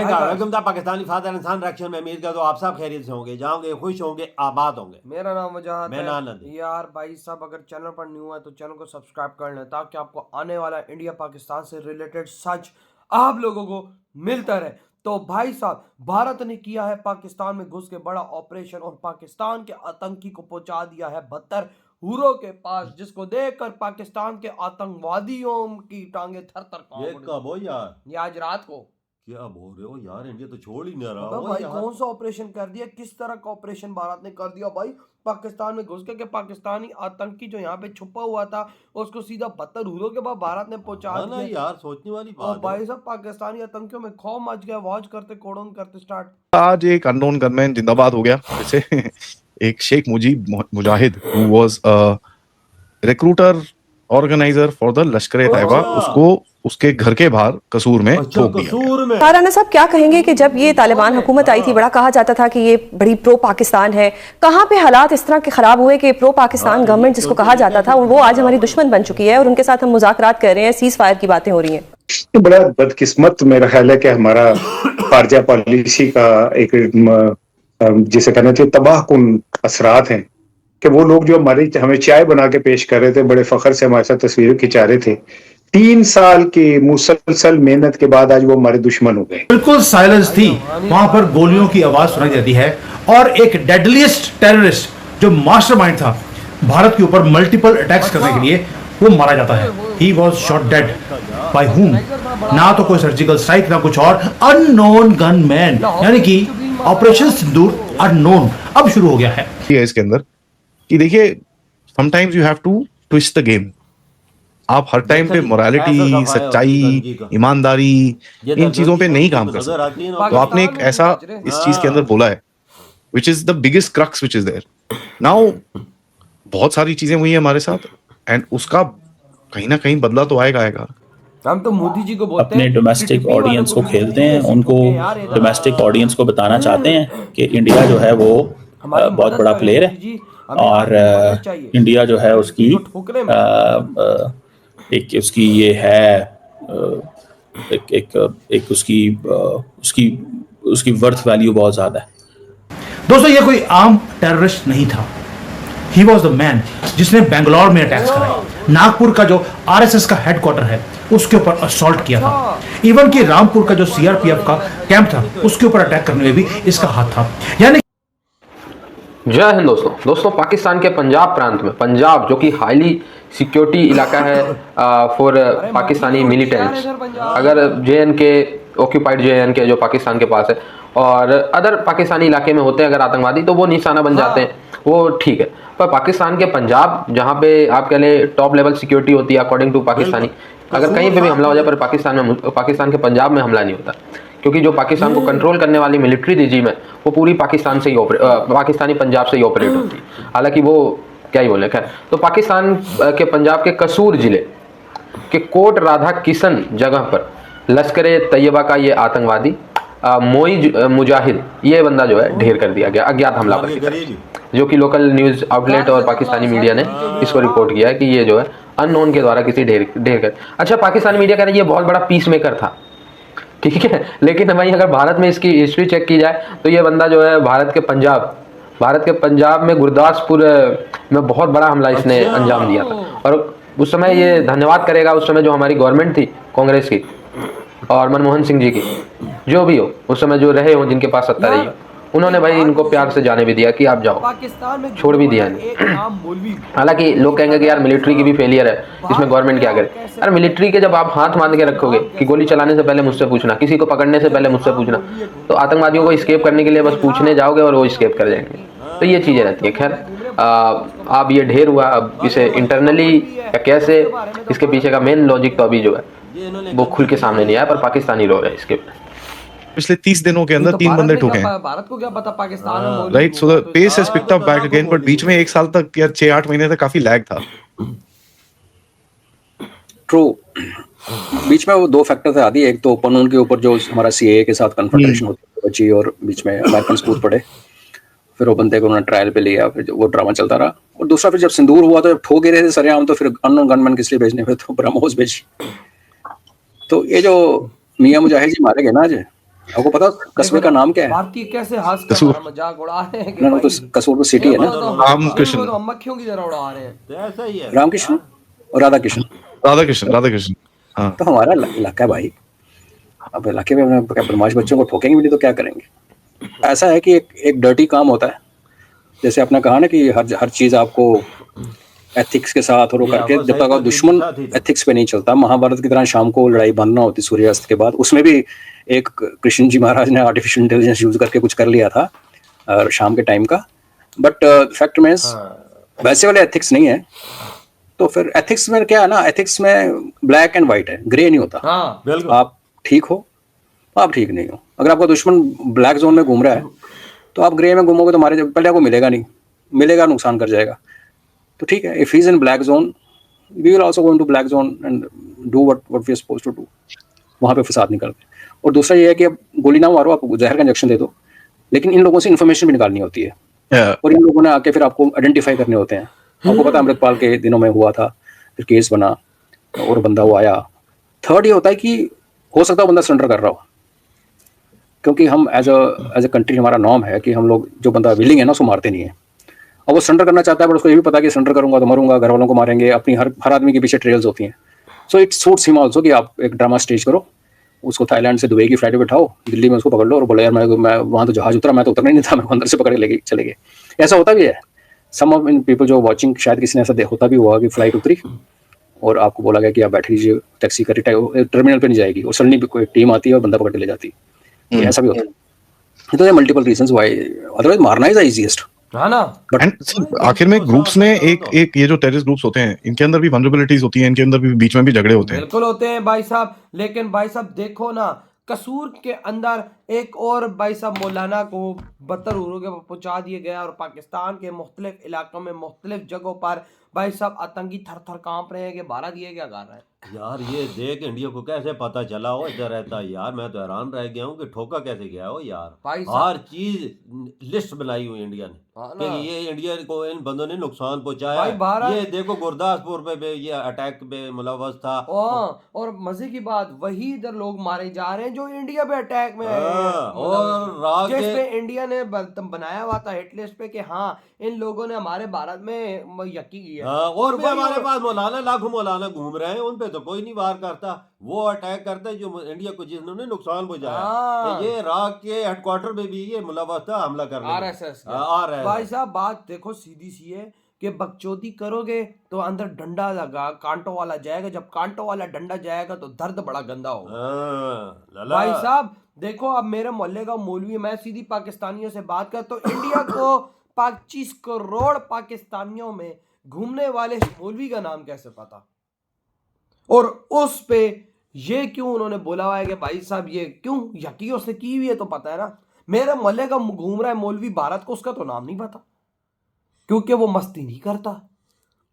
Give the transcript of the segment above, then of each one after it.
Welcome था Pakistani father इंसान reaction में। उम्मीद करता हूँ आप सब खैरियत से होंगे, जाओगे, खुश होंगे, आबाद होंगे। मेरा नाम मुजाहिद मैं है। नानद है। यार भाई साहब, अगर चैनल पर न्यू है तो चैनल को सब्सक्राइब कर लें ताकि आपको आने वाला इंडिया पाकिस्तान से रिलेटेड सच आप लोगों को मिलता रहे। तो भाई साहब, भारत ने किया है पाकिस्तान में घुस के बड़ा ऑपरेशन और पाकिस्तान के आतंकी को पहुंचा दिया है 72 हुरों के पास, जिसको देखकर पाकिस्तान के आतंकवादियों की टांगे थर थर ये कांप कब हो यार? उठी। ये आज रात को। क्या बोल रहे हो यार? इंडिया तो छोड़ ही नहीं रहा अबे हो भाई, यार। कौन सा ऑपरेशन कर दिया? किस तरह का ऑपरेशन भारत ने कर दिया भाई? पाकिस्तान में घुस के पाकिस्तानी आतंकी जो यहाँ पे छुपा हुआ था उसको सीधा 72 हुरों के बाद भारत ने पहुंचा हाँ ना दिया। यार, सोचने वाली और बात भाई है। साहब, पाकिस्तानी आतंकियों में खौफ मच गया। वॉच करते कोडन करते स्टार्ट। आज एक अननोन गनमैन जिंदाबाद हो गया फिर से एक Sheikh Mujahid who was recruiter organiser for the Lashkar e Taiba, उसको उसके घर के बाहर कसूर में ठोक दिया। कसूर में राना साहब, क्या कहेंगे कि जब ये तालिबान हुकूमत आई थी, बड़ा कहा जाता था कि ये बड़ी प्रो पाकिस्तान है। कहाँ पे हालात इस तरह के खराब हुए कि प्रो पाकिस्तान गवर्नमेंट जिसको कहा जाता था वो आज हमारी दुश्मन बन चुकी है और उनके साथ हम मुज़ाकरात कर रहे हैं, सीज फायर की बातें हो रही हैं। ये बड़ा बदकिस्मत मेरा ख्याल है कि हमारा खारजा पॉलिसी का एक जिसे कहना चाहिए तबाहकुन असरात हैं कि वो लोग जो हमें चाय बना के पेश कर रहे थे, बड़े फख्र से हमारे साथ तस्वीरें खिंचा रहे थे, 3 साल की मुसलसल मेहनत के बाद आज वो हमारे दुश्मन हो गए। बिल्कुल साइलेंस थी, वहां पर गोलियों की आवाज सुनाई देती है और एक डेडलीस्ट टेररिस्ट जो मास्टरमाइंड था भारत के ऊपर मल्टीपल अटैक्स करने के लिए, वो मारा जाता है। He was shot dead by whom? ना तो कोई सर्जिकल स्ट्राइक ना कुछ और, अननोन गनमैन, यानी कि ऑपरेशन सिंदूर अननोन अब शुरू हो गया है। इसके अंदर कि देखिए, sometimes you have to twist the game. आप हर टाइम पे मोरालिटी, सच्चाई, ईमानदारी, इन चीजों पे नहीं काम कर सकते। तो आपने एक ऐसा इस चीज के अंदर बोला है which is the biggest crux which is there now. बहुत सारी चीजें हुई है हमारे साथ एंड उसका कहीं ना कहीं बदला तो आएगा। हम तो मोदी जी को बोलते अपने डोमेस्टिक ऑडियंस को खेलते हैं, उनको डोमेस्टिक ऑडियंस को बताना चाहते हैं कि इंडिया जो है वो बहुत बड़ा प्लेयर है और इंडिया जो है उसकी एक उसकी ये है एक उसकी वर्थ वैल्यू बहुत ज्यादा है। दोस्तों, ये कोई आम टेररिस्ट नहीं था। ही वॉज द मैन जिसने बेंगलोर में अटैक्स कराए, नागपुर का जो आरएसएस का हेडक्वार्टर है उसके ऊपर असॉल्ट किया था, इवन कि रामपुर का जो सीआरपीएफ का कैंप था उसके ऊपर अटैक करने में भी इसका हाथ था। यानी जय हिंद दोस्तों, पाकिस्तान के पंजाब प्रांत में, पंजाब जो कि हाईली सिक्योरिटी इलाका है फॉर पाकिस्तानी मिलिटेंट्स। अगर JNK ऑक्यूपाइड JNK जो पाकिस्तान के पास है और अदर पाकिस्तानी इलाके में होते हैं अगर आतंकवादी, तो वो निशाना बन जाते हैं, वो ठीक है। पर पाकिस्तान के पंजाब जहाँ पे आप कह लें टॉप लेवल सिक्योरिटी होती है अकॉर्डिंग टू पाकिस्तानी, अगर कहीं पे भी हमला हो जाए पर पाकिस्तान के पंजाब में हमला नहीं होता, क्योंकि जो पाकिस्तान को कंट्रोल करने वाली मिलिट्री रिजीम है वो पूरी पाकिस्तान से ही पाकिस्तानी पंजाब से ही ऑपरेट होती है। हालांकि वो क्या ही बोले, खैर। तो पाकिस्तान के पंजाब के कसूर जिले के कोट राधा किशन जगह पर लश्कर ए तैयबा का ये आतंकवादी मुजाहिद, ये बंदा जो है ढेर कर दिया गया अज्ञात हमलावर की तरफ, जो कि लोकल न्यूज आउटलेट और पाकिस्तानी मीडिया ने इसको रिपोर्ट किया है कि ये जो है अननोन के द्वारा किसी ढेर कर। अच्छा, पाकिस्तानी मीडिया कह रहा है ये बहुत बड़ा पीस मेकर था, ठीक है, लेकिन भाई अगर भारत में इसकी हिस्ट्री चेक की जाए तो ये बंदा जो है भारत के पंजाब में गुरदासपुर में बहुत बड़ा हमला इसने अंजाम दिया था। और उस समय ये धन्यवाद करेगा उस समय जो हमारी गवर्नमेंट थी कांग्रेस की और मनमोहन सिंह जी की, जो भी हो उस समय जो रहे हो, जिनके पास सत्ता रही हो, उन्होंने भाई इनको प्यार से जाने भी दिया कि आप जाओ, छोड़ भी दिया नहीं। हालांकि लोग कहेंगे कि यार मिलिट्री की भी फेलियर है, इसमें गवर्नमेंट क्या करे। यार मिलिट्री के जब आप हाथ बांध के रखोगे कि गोली चलाने से पहले मुझसे पूछना, किसी को पकड़ने से पहले मुझसे पूछना, तो आतंकवादियों को स्केप करने के लिए बस पूछने जाओगे और वो स्केप कर जाएंगे। तो ये चीज़ें रहती है। खैर, अब ये ढेर हुआ, अब इसे इंटरनली या कैसे, इसके पीछे का मेन लॉजिक तो अभी जो है वो खुल के सामने नहीं आया, पर पाकिस्तानी लोग हैं इसके। पिछले 30 दिनों के अंदर 3 बंदे ठोके हैं। भारत को क्या पता पाकिस्तान में, right? So the pace has picked up back again, but बीच में 1 साल तक या 6-8 महीने तक काफी लैग था। ट्रू, बीच में वो 2 फैक्टर थे आदि, एक तो कानून के ऊपर जो हमारा CAA के साथ कन्फ्रंटेशन होती बची और बीच में अमेरिकन कूद पड़े, फिर वो बंदे को उन्होंने ट्रायल पे लिया, फिर वो ड्रामा चलता रहा। और दूसरा फिर जब सिंदूर हुआ तो जब ठोक ही रहे थे सरेआम, तो फिर अननोन गनमैन किस लिए भेजने, फिर तो ब्रह्मोस भेजी। तो ये जो मियां मुजाहिद जी मारे गए ना आज, आपको पता कस्बे का नाम क्या है? भारतीय कैसे हंस कर कसूर। हमारा मजाक उड़ा रहे हैं कि ना, वो तो भाई, कसूर तो सिटी है ना। रामकृष्ण। इनको तो हम मक्खियों की तरह उड़ा रहे हैं। तो ऐसा ही है रामकृष्ण और राधा कृष्ण, राधा कृष्ण। हाँ, तो हमारा इलाका है भाई। अब इलाके में अपने बदमाश बच्चों को ठोकेंगे भी नहीं तो क्या करेंगे? ऐसा है कि एक डर्टी काम होता है, जैसे आपने कहा ना कि हर चीज आपको एथिक्स के साथ और वो ये करके, आपको जब सही तक आप तो दुश्मन दीदी साथ ही था। एथिक्स पे नहीं चलता। महाभारत की तरह शाम को लड़ाई बांधना होती सूर्यास्त के बाद, उसमें भी एक कृष्ण जी महाराज ने आर्टिफिशियल इंटेलिजेंस यूज करके कुछ कर लिया था शाम के टाइम का। बट फैक्ट में वैसे वाले एथिक्स नहीं है। तो फिर एथिक्स में क्या है ना, एथिक्स में ब्लैक एंड व्हाइट है, ग्रे नहीं होता। हाँ बिल्कुल। आप ठीक हो, आप ठीक नहीं हो। अगर आपका दुश्मन ब्लैक जोन में घूम रहा है तो आप ग्रे में घूमोगे तो हमारे पहले आपको मिलेगा नहीं, मिलेगा नुकसान कर जाएगा। तो ठीक है, if he is in black zone we will also go into black zone and do what we are supposed to do. वहाँ पे फसाद नहीं करते। और दूसरा ये है कि अब गोली ना मारो, आप जहर का इंजेक्शन दे दो, लेकिन इन लोगों से इन्फॉर्मेशन भी निकालनी होती है। और इन लोगों ने आके फिर आपको आइडेंटिफाई करने होते हैं। आपको पता है अमृतपाल के दिनों में हुआ था, फिर केस बना और बंदा वो आया। थर्ड ये होता है कि हो सकता है बंदा सरेंडर कर रहा हो, क्योंकि हम एज अ कंट्री हमारा नॉर्म है कि हम लोग जो बंदा विलिंग है ना उसको मारते नहीं है। और वो सरेंडर करना चाहता है, पर उसको ये भी पता है कि सरेंडर करूंगा तो मरूंगा, घर वालों को मारेंगे, अपनी हर आदमी के पीछे ट्रेल्स होती हैं। So it suits him also कि आप एक ड्रामा स्टेज करो, उसको थाईलैंड से दुबई की फ्लाइट पे बिठाओ, दिल्ली में उसको पकड़ लो और बोलो यार मैं वहाँ तो जहाज उतरा, मैं तो उतरना ही नहीं था, मेरे को अंदर से पकड़ के लेके चले गए। ऐसा होता भी है। सम ऑफ इन पीपल जो वॉचिंग, शायद किसी ने ऐसा होता भी हुआ कि फ्लाइट उतरी और आपको बोला गया कि आप बैठ लीजिए, टैक्सी कर टर्मिनल पे नहीं जाएगी, और सडनली कोई टीम आती है और बंदा पकड़ के ले जाती है। ऐसा भी होता है। तो ये मल्टीपल रीजंस व्हाई, अदरवाइज मारना इज द इजीएस्ट। हाँ ना। एंड आखिर में ग्रुप्स में एक ये जो टेररिस्ट ग्रुप्स होते हैं, इनके अंदर भी वल्नरेबिलिटीज होती हैं, इनके अंदर भी बीच में भी झगड़े होते हैं। बिल्कुल होते हैं भाई साहब। लेकिन भाई साहब देखो ना, कसूर के अंदर एक और भाई साहब मौलाना को बदतरूरों के पहुंचा दिया गया और पाकिस्तान के मुख्तलिफ इलाकों में मुख्तलिफ जगहों पर भाई साहब आतंकी थर थर कांप रहे हैं कि भारत ये क्या कर रहा है। यार ये देख इंडिया को कैसे पता चला हो इधर रहता है यार। मैं तो हैरान रह गया हूँ कि ठोका कैसे गया हो यार। भाई साहब हर चीज लिस्ट बनाई हुई इंडिया ने हाँ कि ना। ये इंडिया को इन बंदों ने नुकसान पहुंचाया भाई है। भारत- ये देखो गुरदासपुर पे ये अटैक पे मुलव्वस था। और मजे की बात, वही इधर लोग मारे जा रहे हैं जो इंडिया पे अटैक में और राग जिस के- पे इंडिया ने बनाया हुआ था हिट लिस्ट पे कि हाँ इन लोगों ने हमारे भारत में यकी की है। हाँ, और भी वही हमारे और- पास मौलाना लाखों मौलाना घूम रहे हैं, उन पे तो कोई नहीं वार करता। वो अटैक करता है जो इंडिया को जिन्होंने नुकसान पहुंचाया। हाँ। ये राग के हेडक्वार्टर में भी ये मुलव्वस था हमला करने में। आरएसएस के। RSS। भाई साहब बात देखो सीधी सी है कि बकचोदी करोगे तो अंदर डंडा लगा कांटों वाला जाएगा, जब कांटों वाला डंडा जाएगा तो दर्द बड़ा गंदा होगा। हाँ, लला। भाई साहब देखो, अब मेरे मोहल्ले का मौलवी, मैं सीधी पाकिस्तानियों से बात कर तो इंडिया को 25 करोड़ पाकिस्तानियों में घूमने वाले मौलवी का नाम कैसे पता, और उस पे ये क्यों उन्होंने बोला हुआ है कि भाई साहब ये क्यों यकी उसने की हुई है तो पता है ना। मेरे मोहल्ले का घूम रहा है मौलवी भारत को, उसका तो नाम नहीं पता, क्योंकि वो मस्ती नहीं करता।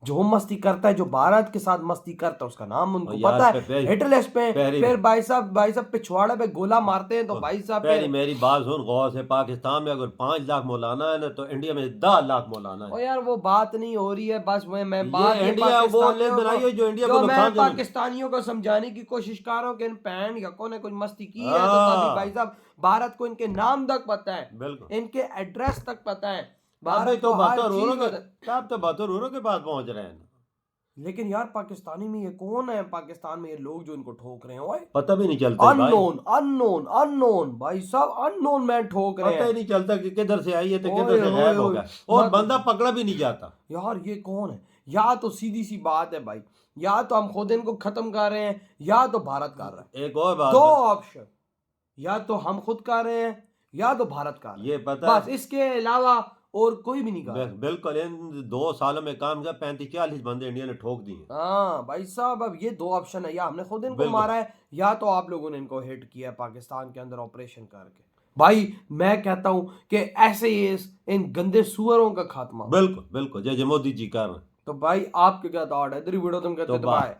जो मस्ती करता है, जो भारत के साथ मस्ती करता है, उसका नाम उनको यार, पता है। पे- हिट लिस्ट पे पहली- फिर भाई साहब पिछवाड़े पे गोला मारते हैं तो भाई साहब पहली फिर- मेरी बात सुन गौर से। पाकिस्तान में अगर 5 लाख मौलाना है ना तो इंडिया में 10 लाख मौलाना ओ है। यार वो बात नहीं हो रही है। बस मैं ये बात ये इंडिया वो पाकिस्तानियों ले बनाई है जो इंडिया जो को मैं नुकसान देने- पाकिस्तानियों को समझाने की कोशिश कर रहा हूँ कि इन पैन यकों ने कुछ मस्ती की है, तो हाँ। तभी भाई साहब भारत को इनके नाम तक पता है, बिल्कुल। इनके एड्रेस तक पता है। भारत भारत तो को हर बहत्तर चीज के पता- तब तो 72 के पास पहुंच रहे हैं। लेकिन यार पाकिस्तानी में ये कौन है, पाकिस्तान में ये लोग जो इनको ठोक रहे हैं ओए, पता भी नहीं चलता भाई। अननोन भाई साहब, अननोन मैन ठोक रहे पता ही हैं। नहीं चलता कि किधर से आई है तो ओए, किधर से ओए, गायब हो ओए। गया, और मत- बंदा पकड़ा भी नहीं जाता। यार ये कौन है? या तो सीधी सी बात है भाई, या तो हम खुद इनको खत्म कर रहे हैं, या तो भारत कर रहा है। एक और बात दो है, ऑप्शन, या तो हम खुद कर रहे हैं या तो भारत कर रहा है। ये पता बस इसके अलावा और कोई भी नहीं कर रहा। बिल्कुल इन 2 सालों में काम किया 35-40 बंदे इंडिया ने ठोक दिए। हाँ भाई साहब, अब ये 2 ऑप्शन है, या हमने खुद इनको बिल्कुल। मारा है या तो आप लोगों ने इनको हिट किया है पाकिस्तान के अंदर ऑपरेशन करके। भाई मैं कहता हूं कि ऐसे ही इन गंदे सुअरों का खात्मा। बिल्कुल बिल्कुल जय मोदी जी कर रहे हैं। तो भाई आपके क्या थॉट है? इधर वीडियो तुम कहते तो बाय।